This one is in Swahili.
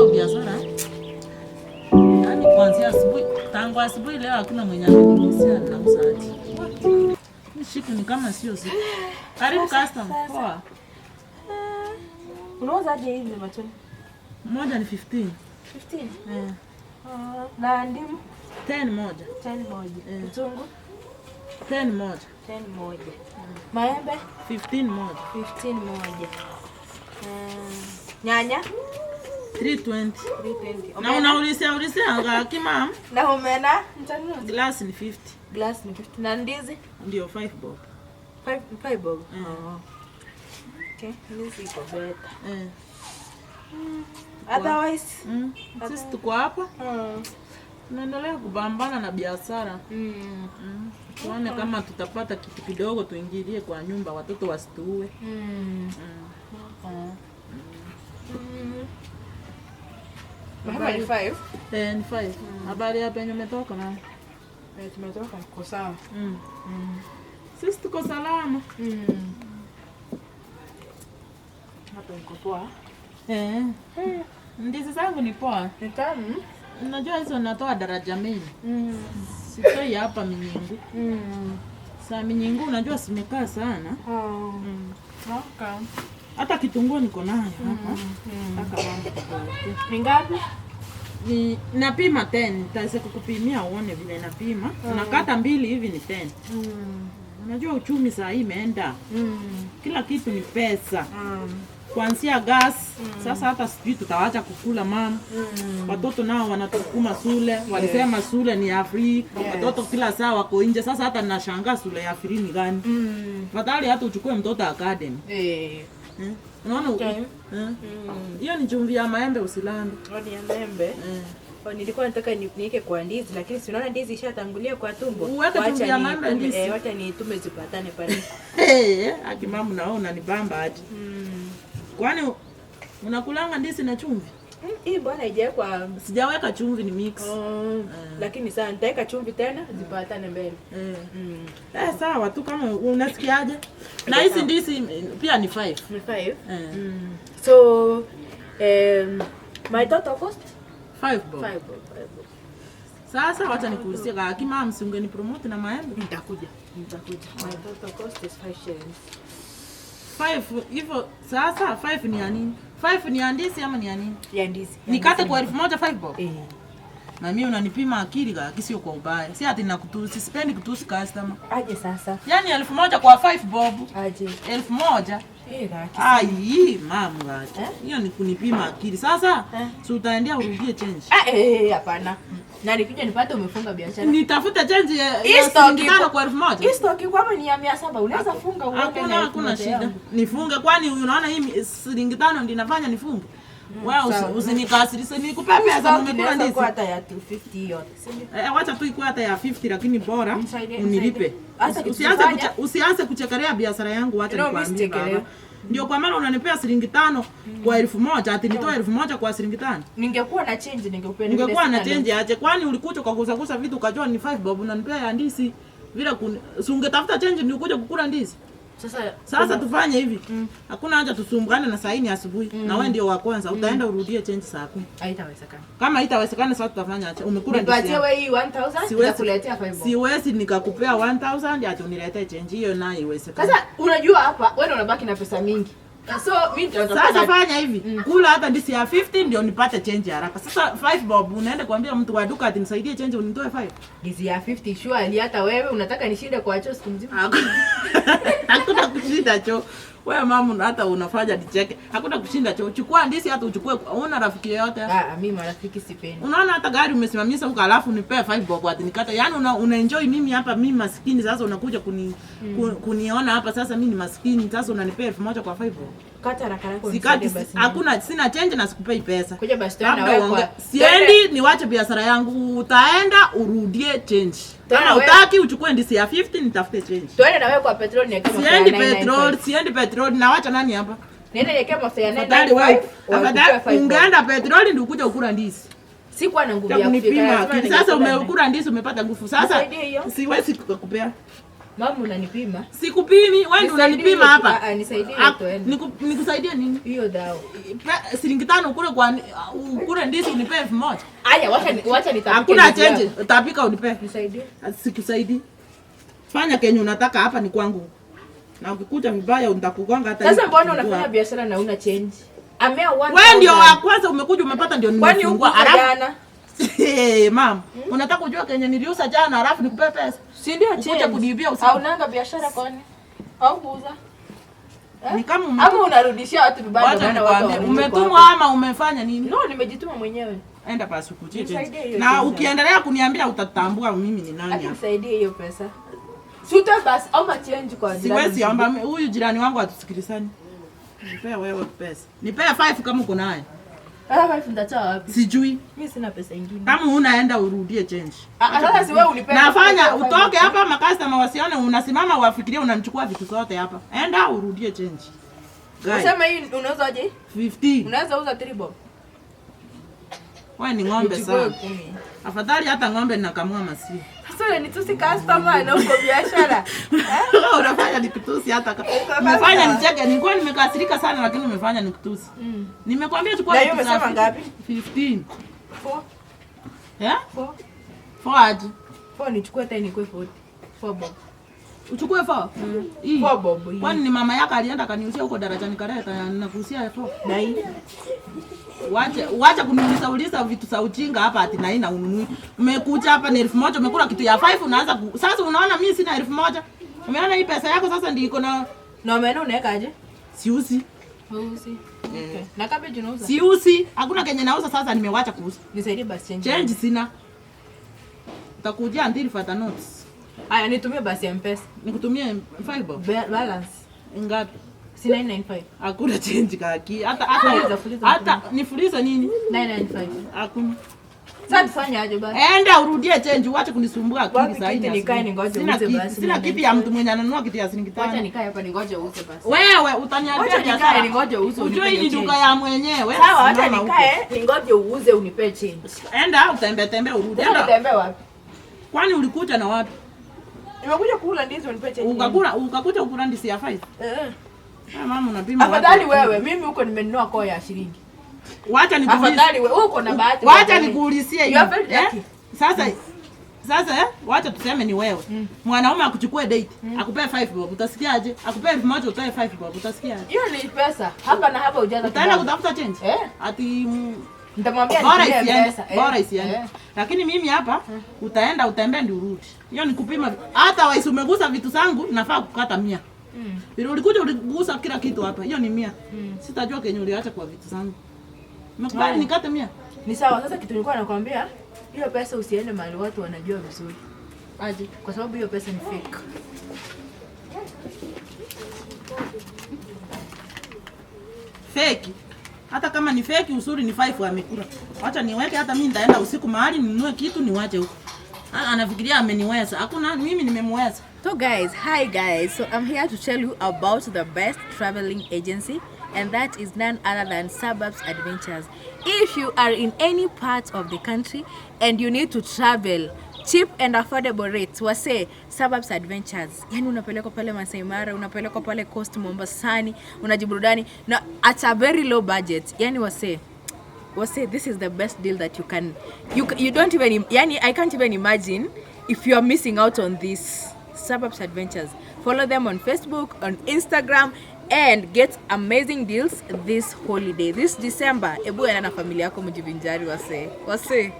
leo biashara. Yaani kuanzia asubuhi, tangu asubuhi leo hakuna mwenye amenigusia na msaati. Siku ni kama sio siku. Karibu customer. Poa. Unauza aje hivi matunda? Moja ni 15. 15? Na ndimu? 10 moja. 10 moja. Kitunguu? 10 moja. 10 moja. Maembe? 15 moja. 15 moja. Nyanya? 320. 320. Na unaulizia ngapi mama? Na omena? Mtanunua? Glass ni 50. Glass ni 50. Na ndizi? Ndio 5 bob. 5 bob. Okay, ndizi iko beta. Otherwise, sisi tuko hapa. Tunaendelea kubambana na biashara. Tuone kama tutapata kitu kidogo tuingilie kwa nyumba watoto wasituue. Hapa ni 5. Ni 5. Habari hapa yenye umetoka na? Tumetoka kwa sawa. Sisi tuko salama. Hapa niko poa. Ndizi zangu ni poa. Ni tamu. Unajua hizo natoa daraja mbili. Sitoi hapa minyingu. Saa minyingu unajua simekaa sana. Okay. Hata kitunguu niko nayo hapa. Mpaka mambo. Ni ngapi? Ni napima 10. Nitaweza kukupimia uone vile napima. Unakata mbili hivi ni 10. Unajua uchumi saa hii imeenda. Kila kitu ni pesa. Kuanzia gas, sasa hata sijui tutawacha kukula mama. Watoto nao wanatukuma shule, walisema shule ni ya free. Watoto kila saa wako nje, sasa hata ninashangaa shule ya free ni gani? Fadhali hata uchukue mtoto academy. Unaona? Hiyo ni chumvi ya maembe usilambe. Ni ya maembe. Nilikuwa nataka niweke kwa ndizi lakini si unaona ndizi ishatangulia kwa tumbo. Uweke chumvi ya maembe ndizi. Wacha nitume zipatane pale. Akimamu naona ni bamba aje. Kwani unakulanga ndizi na chumvi? Hii bwana haijawekwa. Sijaweka chumvi ni mix. Lakini sasa nitaweka chumvi tena zipatane mbele. Sawa tu kama unasikiaje? Na hizi ndizi pia ni 5. Ni 5? So my total cost 5 bob. 5 bob. Sasa wacha nikuulizie kama mama msingeni promote na maembe. Nitakuja. My total cost is 5 shillings. 5 hivyo sasa 5 ni ya nini? 5 ni ya ndizi ama ni ya nini? Ya ndizi. Nikate kwa 1000 5 bob. Na mimi unanipima akili sio kwa ubaya. Si ati nakutusi, sipendi kutusi customer. Aje sasa. Yaani 1000 kwa 5 bob. Aje. 1000. Ai, mama. Hiyo ni kunipima akili. Sasa si utaendea urudie change. Hapana. Na nikija nipate umefunga biashara. Nitafute change ya shilingi 5 kwa 1000. Hii stock kwamba ni ya 700. Unaweza funga uone na hakuna shida. Nifunge kwani unaona hii shilingi 5 ndio inafanya nifunge. Wewe usinikasirishe nikupe pesa umekula ndizi. Kwa hata ya 250 yote. Wacha tu ikuwe hata ya 50 lakini bora unilipe. Usianze kuchekelea biashara yangu wacha nikwambie baba. Ndio kwa maana unanipea shilingi 5 kwa 1000 ati nitoe 1000 kwa shilingi 5. Ningekuwa na change ningekupea. Ningekuwa na change aje kwani ulikuja kwa kusakusa vitu ukajua ni 5 bob unanipea ya ndizi bila ungetafuta change ndio kuja kukula ndizi. Sasa tufanye hivi. Hakuna haja tusumbukane na saa hii asubuhi. Na wewe ndio wa kwanza utaenda urudie change saa 10. Haitawezekana. Kama haitawezekana sasa tutafanya acha. Umekula ndizi. Nipatie wewe hii 1000 nitakuletea 5 bob. Siwezi nikakupea 1000 ati uniletee change hiyo nayo iwezekana. Sasa unajua hapa wewe unabaki na pesa mingi. So mimi sasa fanya hivi. Kula hata ndizi ya 50 ndio nipate change haraka. Sasa 5 bob unaenda kuambia mtu wa duka ati nisaidie change unitoe 5. Ndizi ya 50 surely hata wewe unataka nishinde kwa choo siku mzima. Hakuna kushinda choo. Wewe mama hata unafanya nicheke. Hakuna kushinda choo. Chukua ndizi hata uchukue. Una rafiki yote? Mimi marafiki sipendi. Unaona hata gari umesimamisha huko alafu nipe 5 bob ati nikata. Yaani una enjoy mimi hapa mimi maskini sasa unakuja kuniona hapa sasa mimi ni maskini sasa unanipea 1000 kwa 5 bob. Kata haraka haraka. Sikati hakuna sina change na sikupei pesa. Kuja basi tena wewe. Siendi niwache biashara yangu. Utaenda urudie change. Kama utaki uchukue ndizi ya 50 nitafute change. Twende na wewe kwa petrol ni kama siendi petrol na wacha nani hapa? Nenda yeke mafuta ya 995. Afadhali ungeenda petrol ndio ukuje ukula ndizi. Sikuwa na nguvu ya kufika. Sasa umeukula ndizi umepata nguvu. Sasa siwezi kukupea. Mama unanipima? Sikupimi, wewe ndio unanipima hapa. Nisaidie tuende. Nikusaidie nini? Hiyo dawa. Shilingi 5 kule ndizi unipe 1000. Aya, wacha nitapika. Hakuna change, utapika unipe. Nisaidie. Sikusaidii. Fanya kenye unataka hapa ni kwangu. Na ukikuja vibaya nitakugonga hata. Sasa mbona unafanya biashara na una change? Wewe ndio wa kwanza umekuja umepata ndio nimefungua. Jana. Mama, unataka kujua kenye niliuza jana alafu nikupe pesa? Si ndio change? Ukuja kunibia usiku. Haunanga biashara kwani? Au kuuza? Ni kama ama unarudishia watu vibaya ndio watu. Umetumwa ama umefanya nini? No, nimejituma mwenyewe. Enda basi ukuje. Na ukiendelea kuniambia utatambua mimi ni nani hapa. Nisaidie hiyo pesa. Suta basi au change kwa jirani. Siwezi omba huyu jirani wangu atusikilizani. Nipe wewe pesa. Nipe 5 kama uko naye. 5 ndatoa wapi? Sijui. Mimi sina pesa nyingine. Kama unaenda urudie change. Sasa si wewe unipe. Nafanya utoke hapa makastoma wasione unasimama wafikirie unanichukua vitu zote hapa. Enda urudie change. Unasema hii unauza aje? 15. Unaweza uza 3 bob. Wewe ni ng'ombe sana. Afadhali hata ng'ombe ninakamua maziwa. Sasa ni tusi customer na uko biashara. Unafanya nikutusi hata kama. Umefanya nicheke, nilikuwa nimekasirika sana lakini umefanya nikutusi. Nimekwambia chukua vitu. Na hiyo umesema ngapi? 15. 4. Eh? 4 aje? 4 nichukue tena nikwe 40. 4 bob. Uchukue 4? 4 bob. Kwani ni mama yako alienda kaniusia huko darajani Kareka ninakuusia 4. Na hii. Wacha kuniuliza vitu za ujinga hapa ati na ina ununui. Umekuja hapa ni 1000 umekula kitu ya 5 unaanza sasa unaona mimi sina 1000. Umeona hii pesa yako sasa ndio iko na meno unawekaje? Siusi. Siusi. Okay. Na cabbage unauza? Siusi. Hakuna kenye nauza sasa nimewacha kuuza. Nisaidie basi change. Change sina. Utakujia until further notes. Aya nitumie basi M-Pesa. Nikutumie 5 bob. Balance. Ngapi? 995. Hakuna change kaki. Hata nifuliza nini? 995. Hakuna. Sasa tufanye aje basi? Enda urudie change uache kunisumbua akili sasa hivi. Nikae ningoje uuze basi. Sina kipi ya mtu mwenye ananunua kitu ya shilingi 5. Acha nikae hapa ningoje uuze basi. Wewe utaniambia nikae ningoje uuze. Unajua hii ni duka ya mwenyewe. Sawa, acha nikae ningoje uuze unipe change. Enda utembee urudi. Enda utembee wapi? Kwani ulikuja na wapi? Nimekuja kula ndizi unipe change. Ukakuja kula ndizi ya 5. Mama unapima. Afadhali wewe, mimi huko nimenunua kwa ya shilingi. Wacha nikuulizie. Afadhali wewe uko na bahati. Wacha nikuulizie hiyo. Sasa Sasa wacha tuseme ni wewe. Mwanaume akuchukue date, akupe 5 bob, utasikiaje? Akupe 1000 utoe 5 bob, utasikiaje? Hiyo ni pesa. Hapa na hapa ujaza. Utaenda kutafuta change? Ati nitamwambia nipe pesa. Bora isiende. Lakini mimi hapa utaenda utembee ndio urudi. Hiyo ni kupima. Hata waisi umegusa vitu zangu nafaa kukata 100. Bila ulikuja uligusa kila kitu hapa. Hiyo ni 100. Sitajua kenye uliacha kwa vitu zangu. Umekubali nikate 100? Ni sawa. Sasa kitu nilikuwa nakwambia, hiyo pesa usiende mahali watu wanajua vizuri. Aje? Kwa sababu hiyo pesa ni fake. Fake. Hata kama ni fake usuri ni 5 amekula. Acha niweke hata mimi nitaenda usiku mahali ninunue kitu niwache huko. Anafikiria ameniweza. Hakuna mimi nimemweza. So guys, hi guys. So I'm here to tell you about the best traveling agency, and that is none other than Suburbs Adventures. If you are in any part of the country and you need to travel cheap and affordable rates, wase Suburbs Adventures. Yani unapelekwa pale Masai Mara, unapelekwa pale Coast Mombasani, unajiburudani na at a very low budget. Yani wase this is the best deal that you don't even, yani I can't even imagine if you are missing out on this. Suburbs Adventures. Follow them on Facebook, on Instagram, and get amazing deals this holiday, this December. Ebu enda na familia yako mjivinjari wase.